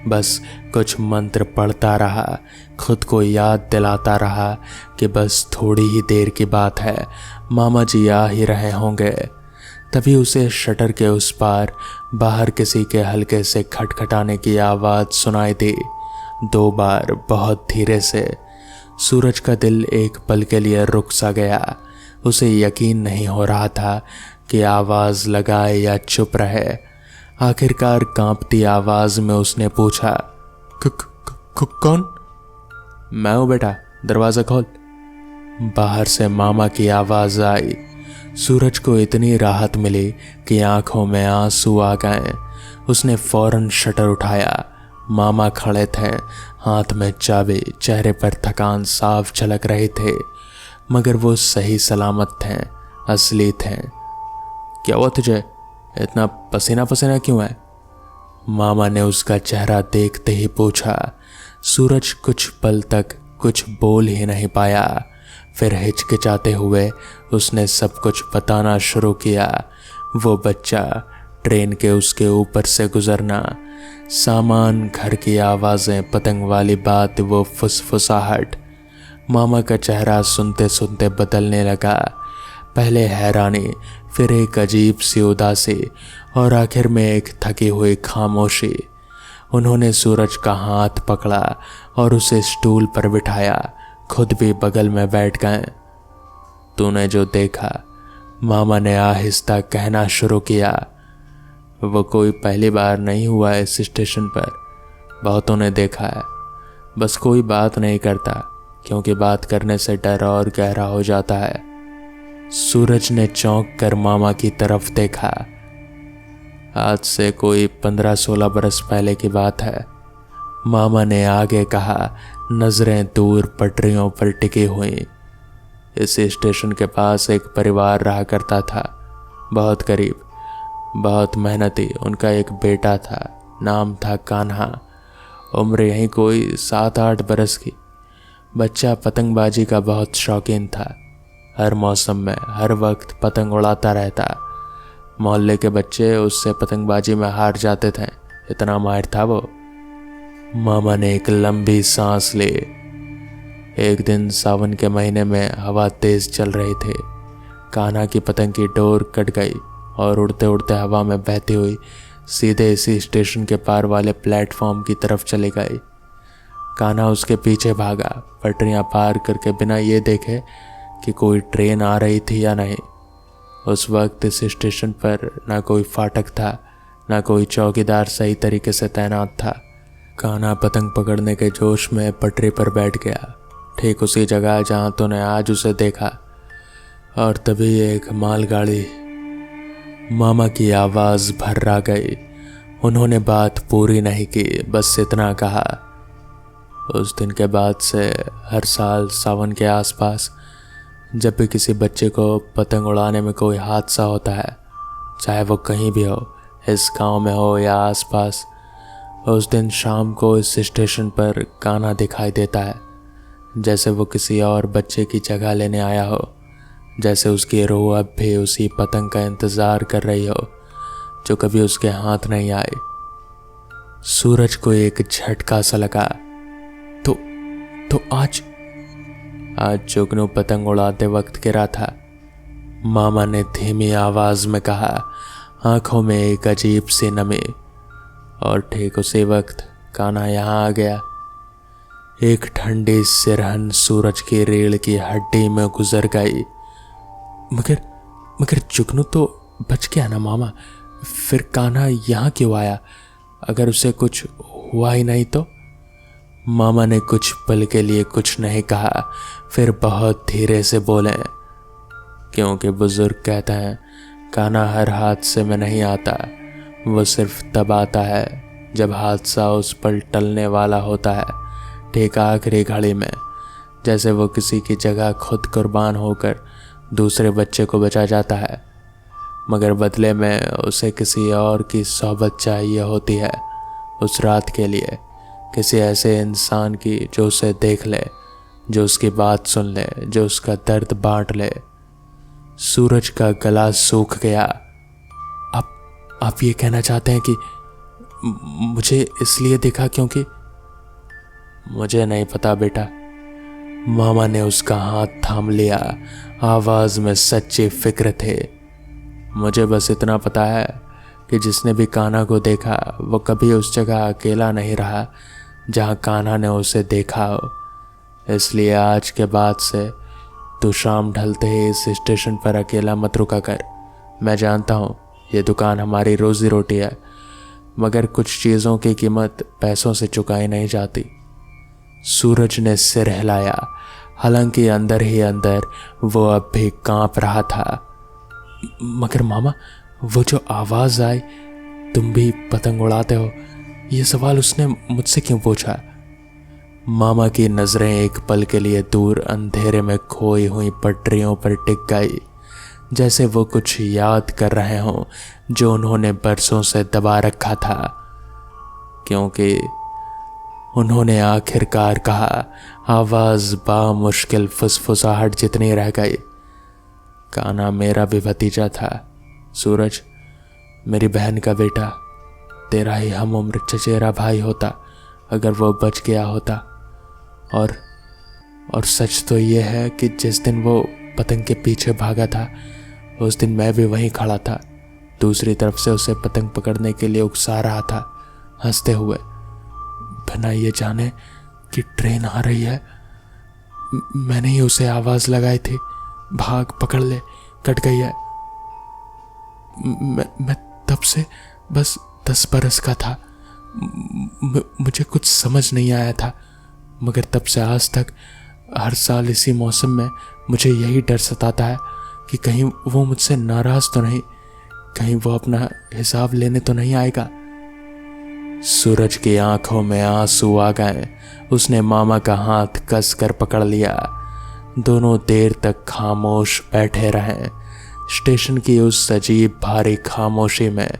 बस कुछ मंत्र पढ़ता रहा, खुद को याद दिलाता रहा कि बस थोड़ी ही देर की बात है, मामा जी आ ही रहे होंगे। तभी उसे शटर के उस पार बाहर किसी के हल्के से खटखटाने की आवाज़ सुनाई दी, 2 बार बहुत धीरे से। सूरज का दिल एक पल के लिए रुक सा गया। उसे यकीन नहीं हो रहा था कि आवाज़ लगाए या चुप रहे। आखिरकार कांपती आवाज़ में उसने पूछा, कौन? मैं हूँ बेटा, दरवाज़ा खोल। बाहर से मामा की आवाज़ आई। सूरज को इतनी राहत मिली कि आंखों में आंसू आ गए। उसने फौरन शटर उठाया। मामा खड़े थे, हाथ में चाबी, चेहरे पर थकान साफ झलक रही थे, मगर वो सही सलामत थे, असली थे। क्या हुआ तुझे? इतना पसीना पसीना क्यों है? मामा ने उसका चेहरा देखते ही पूछा। सूरज कुछ पल तक कुछ बोल ही नहीं पाया। फिर हिचकिचाते हुए उसने सब कुछ बताना शुरू किया। वो बच्चा, ट्रेन के उसके ऊपर से गुजरना, सामान, घर की आवाज़ें, पतंग वाली बात, वो फुसफुसाहट। मामा का चेहरा सुनते सुनते बदलने लगा। पहले हैरानी, फिर एक अजीब सी उदासी, और आखिर में एक थकी हुई खामोशी। उन्होंने सूरज का हाथ पकड़ा और उसे स्टूल पर बिठाया, खुद भी बगल में बैठ गए। तूने जो देखा, मामा ने आहिस्ता कहना शुरू किया, वो कोई पहली बार नहीं हुआ है इस स्टेशन पर, बहुतों ने देखा है, बस कोई बात नहीं करता, क्योंकि बात करने से डर और गहरा हो जाता है। सूरज ने चौंक कर मामा की तरफ देखा। आज से कोई 15-16 बरस पहले की बात है, मामा ने आगे कहा, नजरें दूर पटरियों पर टिकी हुई। इस स्टेशन के पास एक परिवार रहा करता था, बहुत करीब, बहुत मेहनती। उनका एक बेटा था, नाम था कान्हा। उम्र यहीं कोई 7-8 बरस की। बच्चा पतंगबाजी का बहुत शौकीन था। हर मौसम में हर वक्त पतंग उड़ाता रहता। मोहल्ले के बच्चे उससे पतंगबाजी में हार जाते थे, इतना माहिर था वो। मामा ने एक लंबी सांस ली। एक दिन सावन के महीने में हवा तेज चल रही थी। कान्हा की पतंग की डोर कट गई और उड़ते उड़ते हवा में बहती हुई सीधे इसी स्टेशन के पार वाले प्लेटफॉर्म की तरफ चली गई। कान्हा उसके पीछे भागा, पटरियां पार करके, बिना ये देखे कि कोई ट्रेन आ रही थी या नहीं। उस वक्त इस स्टेशन पर ना कोई फाटक था, ना कोई चौकीदार सही तरीके से तैनात था। कान्हा पतंग पकड़ने के जोश में पटरी पर बैठ गया, ठीक उसी जगह जहां तूने आज उसे देखा। और तभी एक मालगाड़ी। मामा की आवाज़ भर्रा गई। उन्होंने बात पूरी नहीं की, बस इतना कहा, उस दिन के बाद से हर साल सावन के आसपास जब भी किसी बच्चे को पतंग उड़ाने में कोई हादसा होता है, चाहे वो कहीं भी हो, इस गांव में हो या आसपास, उस दिन शाम को इस स्टेशन पर कान्हा दिखाई देता है, जैसे वो किसी और बच्चे की जगह लेने आया हो, जैसे उसकी रूह अब भी उसी पतंग का इंतज़ार कर रही हो जो कभी उसके हाथ नहीं आई। सूरज को एक झटका सा लगा। तो आज जुगनू पतंग उड़ाते वक्त गिरा था, मामा ने धीमी आवाज में कहा, आंखों में एक अजीब सी नमी। और ठीक उसी वक्त कान्हा यहाँ आ गया। एक ठंडी सिरहन सूरज की रीढ़ की हड्डी में गुजर गई। मगर जुगनू तो बच गया ना मामा, फिर कान्हा यहाँ क्यों आया? अगर उसे कुछ हुआ ही नहीं तो? मामा ने कुछ पल के लिए कुछ नहीं कहा, फिर बहुत धीरे से बोले, क्योंकि बुजुर्ग कहते हैं कान्हा हर हादसे में नहीं आता, वो सिर्फ तब आता है जब हादसा उस पर टलने वाला होता है, ठीक आखिरी घड़ी में, जैसे वो किसी की जगह खुद कुर्बान होकर दूसरे बच्चे को बचा जाता है, मगर बदले में उसे किसी और की सोहबत चाहिए होती है उस रात के लिए, किसी ऐसे इंसान की जो उसे देख ले, जो उसकी बात सुन ले, जो उसका दर्द बांट ले। सूरज का गला सूख गया। आप ये कहना चाहते हैं कि मुझे इसलिए देखा क्योंकि? मुझे नहीं पता बेटा। मामा ने उसका हाथ थाम लिया, आवाज में सच्ची फिक्र थे। मुझे बस इतना पता है कि जिसने भी कान्हा को देखा वो कभी उस जगह अकेला नहीं रहा जहां कान्हा ने उसे देखा हो। इसलिए आज के बाद से तू शाम ढलते ही इस स्टेशन पर अकेला मत रुका कर। मैं जानता हूँ ये दुकान हमारी रोजी रोटी है, मगर कुछ चीज़ों की कीमत पैसों से चुकाई नहीं जाती। सूरज ने सिर हिलाया, हालांकि अंदर ही अंदर वो अब भी कांप रहा था। मगर मामा, वो जो आवाज़ आई, तुम भी पतंग उड़ाते हो, ये सवाल उसने मुझसे क्यों पूछा? मामा की नज़रें एक पल के लिए दूर अंधेरे में खोई हुई पटरियों पर टिक गई, जैसे वो कुछ याद कर रहे हों जो उन्होंने बरसों से दबा रखा था। क्योंकि उन्होंने आखिरकार कहा, आवाज़ बामुश्किल फुसफुसाहट जितनी रह गई, कान्हा मेरा भी भतीजा था। सूरज मेरी बहन का बेटा, तेरा ही हम उम्र चचेरा भाई होता अगर वो बच गया होता। और सच तो ये है कि जिस दिन वो पतंग के पीछे भागा था, उस दिन मैं भी वहीं खड़ा था, दूसरी तरफ से उसे पतंग पकड़ने के लिए उकसा रहा था, हंसते हुए, बिना ये जाने कि ट्रेन आ रही है। मैंने ही उसे आवाज़ लगाई थी, भाग, पकड़ ले, कट गई है। मैं तब से बस 10 बरस का था। मुझे कुछ समझ नहीं आया था, मगर तब से आज तक हर साल इसी मौसम में मुझे यही डर सताता है कि कहीं वो मुझसे नाराज़ तो नहीं, कहीं वो अपना हिसाब लेने तो नहीं आएगा। सूरज की आंखों में आंसू आ गए। उसने मामा का हाथ कस कर पकड़ लिया। दोनों देर तक खामोश बैठे रहे। स्टेशन की उस अजीब भारी खामोशी में,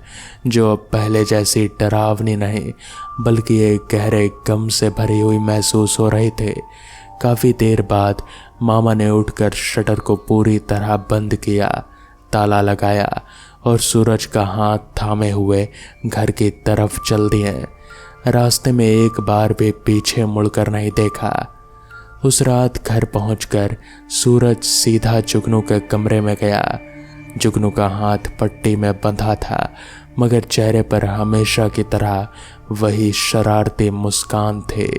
जो अब पहले जैसी डरावनी नहीं बल्कि एक गहरे गम से भरी हुई महसूस हो रही थी, काफ़ी देर बाद मामा ने उठकर शटर को पूरी तरह बंद किया, ताला लगाया और सूरज का हाथ थामे हुए घर की तरफ चल दिए। रास्ते में एक बार भी पीछे मुड़कर नहीं देखा। उस रात घर पहुंचकर सूरज सीधा जुगनू के कमरे में गया। जुगनू का हाथ पट्टी में बंधा था, मगर चेहरे पर हमेशा की तरह वही शरारती मुस्कान थी।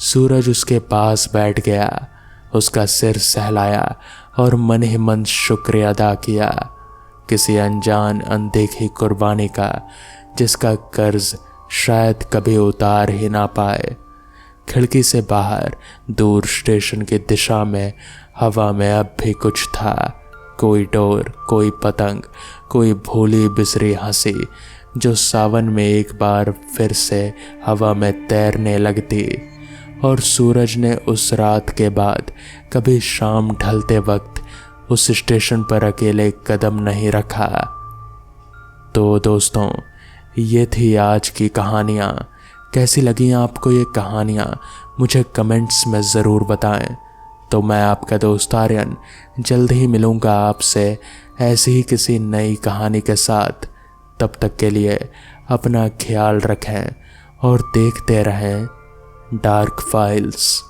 सूरज उसके पास बैठ गया, उसका सिर सहलाया और मन ही मन शुक्रिया अदा किया, किसी अनजान अनदेखी कुर्बानी का जिसका कर्ज शायद कभी उतार ही ना पाए। खिड़की से बाहर दूर स्टेशन की दिशा में हवा में अब भी कुछ था, कोई डोर, कोई पतंग, कोई भूली बिसरी हंसी जो सावन में एक बार फिर से हवा में तैरने लगती। और सूरज ने उस रात के बाद कभी शाम ढलते वक्त उस स्टेशन पर अकेले कदम नहीं रखा। तो दोस्तों, ये थी आज की कहानियाँ। कैसी लगी आपको ये कहानियाँ मुझे कमेंट्स में ज़रूर बताएं। तो मैं आपका दोस्त आर्यन जल्द ही मिलूँगा आपसे ऐसी ही किसी नई कहानी के साथ। तब तक के लिए अपना ख्याल रखें और देखते रहें डार्क फाइल्स।